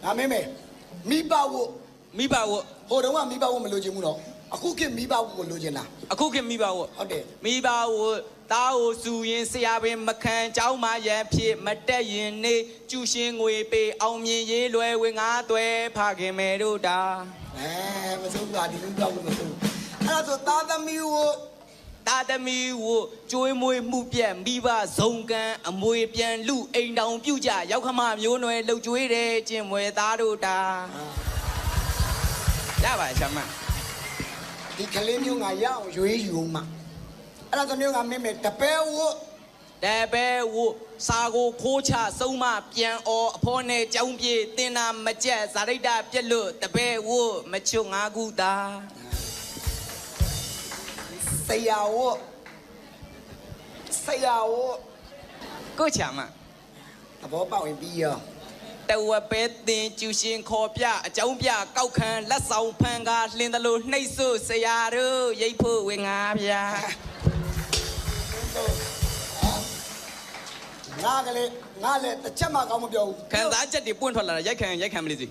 ငါမင်းမေမိဘဝမိဘဝ ဟိုတုန်းကမိဘဝမလိုချင်ဘူးနော်အခုခေတ်မိဘဝကိုလိုချင်တာ အခုခေတ်မိဘဝ ဟုတ်တယ် မိဘဝတားကိုစူရင်ဆရာပင်မခံเจ้าမရန်ဖြစ်မတက်ရင်နေကျူရှင်ငွေပေးအောင်မြင်ရေးလွယ်ဝင်ငါသွဲဖခင်မဲတို့တာ မစိုးဘူးဒီလူတော့မစိုးအဲ့ဒါဆိုသားသမီးကို တာသမီးဝကျွေးမွေးမှုပြက်မိဘဇုံကံအမွေပြန်လူအိမ်တောင်ပြုတ်ကြရောက်ခမမျိုးနွယ်လှုပ်ကျွေးတယ်ကျင့်မွယ်သားတို့တာရပါချမ ဒီကလေးမျိုးငါရအောင်ရွေးယူမှာအဲ့ဒါဆိုမျိုးငါမင်းမေတပည့်ဝ တဲပဲဝစာကိုခိုးချစုံမပြန်အော်အဖေါ်နဲ့ကြောင်းပြေတင်တာမကြက်ဇာရိတပြက်လို့တပဲဝမချွတ်ငါကူတာ ဆရာဝ ကိုချမ သဘောပေါက်ရင်ပြီးရော တဝက်ပဲတင်ကျူရှင်ခေါ်ပြအကြောင်းပြကောက်ခံလက်ဆောင်ဖန်ကားလှင်တယ်လို့နှိပ်ဆွဆရာတို့ရိတ်ဖို့ဝင်ငါဗျာ ငါလည်းတစ်ချက်မှကောင်းမပြောဘူး ခံစားချက်တွေပွင့်ထွက်လာတာရိုက်ခံမလို့စီ